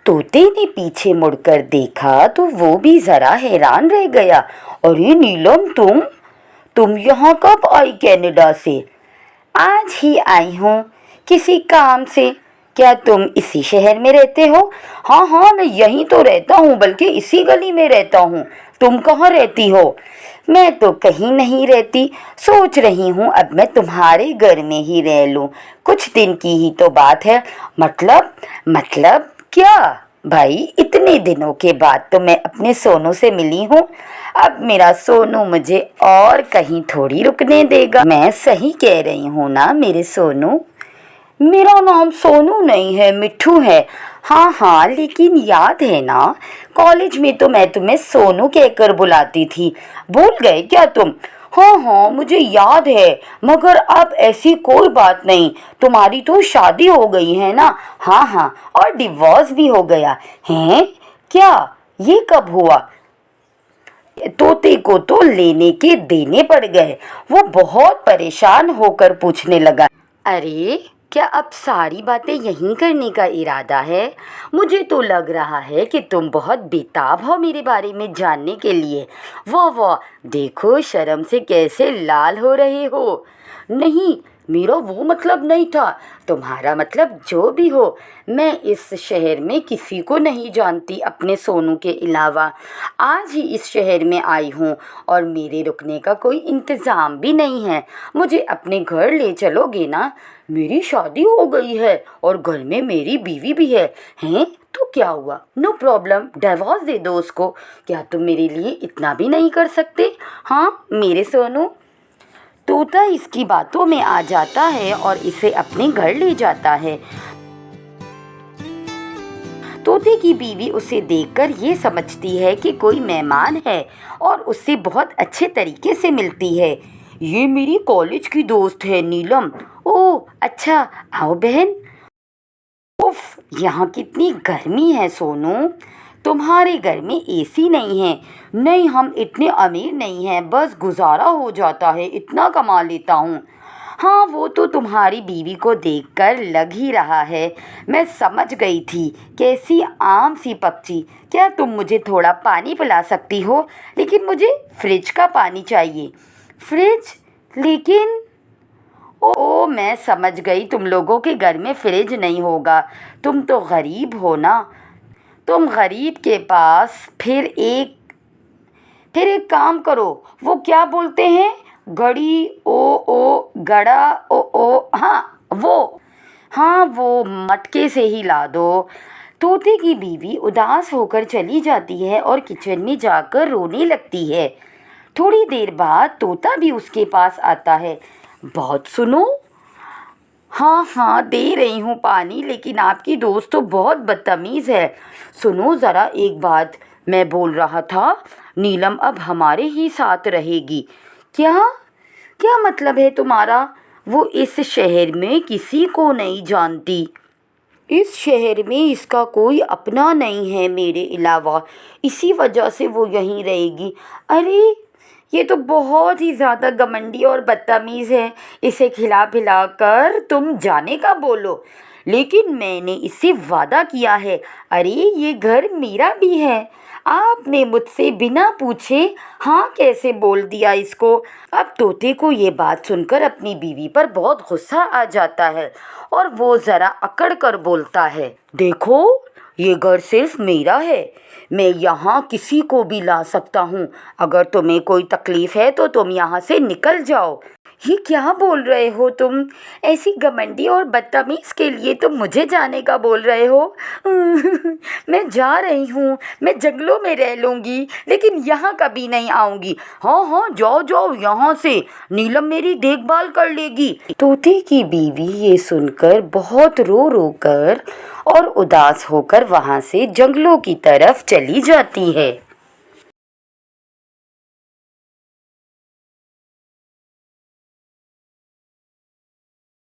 तोते ने पीछे मुड़कर देखा तो वो भी जरा हैरान रह गया। अरे नीलम, तुम यहाँ कब आई कनाडा से? आज ही आई हूँ, किसी काम से। क्या तुम इसी शहर में रहते हो? हाँ हाँ, मैं यहीं तो रहता हूँ, बल्कि इसी गली में रहता हूँ। तुम कहाँ रहती हो? मैं तो कहीं नहीं रहती, सोच रही हूँ अब मैं तुम्हारे घर में ही रह लूँ। कुछ दिन की ही तो बात है। मतलब क्या भाई, इतने दिनों के बाद तो मैं अपने सोनू से मिली हूँ। अब मेरा सोनू मुझे और कहीं थोड़ी रुकने देगा। मैं सही कह रही हूँ ना मेरे सोनू? मेरा नाम सोनू नहीं है, मिट्ठू है। हाँ हाँ, लेकिन याद है ना, कॉलेज में तो मैं तुम्हें सोनू कहकर बुलाती थी। भूल गए क्या तुम? हाँ हाँ, मुझे याद है, मगर अब ऐसी कोई बात नहीं। तुम्हारी तो शादी हो गई है ना? हाँ हाँ, और डिवोर्स भी हो गया है। क्या? ये कब हुआ? तोते को तो लेने के देने पड़ गए। वो बहुत परेशान होकर पूछने लगा, अरे क्या अब सारी बातें यहीं करने का इरादा है? मुझे तो लग रहा है कि तुम बहुत बेताब हो मेरे बारे में जानने के लिए। वाह वाह, देखो शर्म से कैसे लाल हो रहे हो। नहीं, मेरा वो मतलब नहीं था। तुम्हारा मतलब जो भी हो, मैं इस शहर में किसी को नहीं जानती अपने सोनू के अलावा। आज ही इस शहर में आई हूँ और मेरे रुकने का कोई इंतज़ाम भी नहीं है। मुझे अपने घर ले चलोगे ना? मेरी शादी हो गई है और घर में मेरी बीवी भी है। हैं तो क्या हुआ? नो प्रॉब्लम, डिवोर्स दे दो उसको। क्या तुम मेरे लिए इतना भी नहीं कर सकते? हाँ मेरे सोनू। तोता इसकी बातों में आ जाता है और इसे अपने घर ले जाता है। तोते की बीवी उसे देखकर ये समझती है कि कोई मेहमान है और उससे बहुत अच्छे तरीके से मिलती है। ये मेरी कॉलेज की दोस्त है नीलम। ओह अच्छा, आओ बहन। उफ, यहाँ कितनी गर्मी है सोनू। तुम्हारे घर में एसी नहीं है? नहीं, हम इतने अमीर नहीं हैं, बस गुजारा हो जाता है, इतना कमा लेता हूँ। हाँ, वो तो तुम्हारी बीवी को देखकर लग ही रहा है। मैं समझ गई थी, कैसी आम सी पक्षी। क्या तुम मुझे थोड़ा पानी पिला सकती हो? लेकिन मुझे फ्रिज का पानी चाहिए। फ्रिज? लेकिन ओ, मैं समझ गई, तुम लोगों के घर में फ्रिज नहीं होगा। तुम तो गरीब हो ना। तुम गरीब के पास फिर एक काम करो, वो क्या बोलते हैं, घड़ी ओ गड़ा ओ, हाँ वो मटके से ही ला दो। तोते की बीवी उदास होकर चली जाती है और किचन में जाकर रोने लगती है। थोड़ी देर बाद तोता भी उसके पास आता है। बहुत सुनो। हाँ हाँ, दे रही हूँ पानी, लेकिन आपकी दोस्त तो बहुत बदतमीज़ है। सुनो ज़रा एक बात, मैं बोल रहा था, नीलम अब हमारे ही साथ रहेगी। क्या? क्या मतलब है तुम्हारा? वो इस शहर में किसी को नहीं जानती। इस शहर में इसका कोई अपना नहीं है मेरे अलावा, इसी वजह से वो यहीं रहेगी। अरे ये तो बहुत ही ज़्यादा घमंडी और बदतमीज़ है। इसे खिला पिला कर तुम जाने का बोलो, लेकिन मैंने इससे वादा किया है। अरे ये घर मेरा भी है। आपने मुझसे बिना पूछे हाँ कैसे बोल दिया इसको? अब तोते को ये बात सुनकर अपनी बीवी पर बहुत गुस्सा आ जाता है और वो ज़रा अकड़ कर बोलता है, देखो ये घर सिर्फ मेरा है, मैं यहाँ किसी को भी ला सकता हूँ। अगर तुम्हें कोई तकलीफ़ है तो तुम यहाँ से निकल जाओ। ये क्या बोल रहे हो तुम? ऐसी घमंडी और बदतमीज़ के लिए तुम मुझे जाने का बोल रहे हो? मैं जा रही हूँ, मैं जंगलों में रह लूँगी, लेकिन यहाँ कभी नहीं आऊँगी। हाँ हाँ, जाओ जाओ यहाँ से, नीलम मेरी देखभाल कर लेगी। तोते की बीवी ये सुनकर बहुत रो रो कर और उदास होकर वहाँ से जंगलों की तरफ चली जाती है।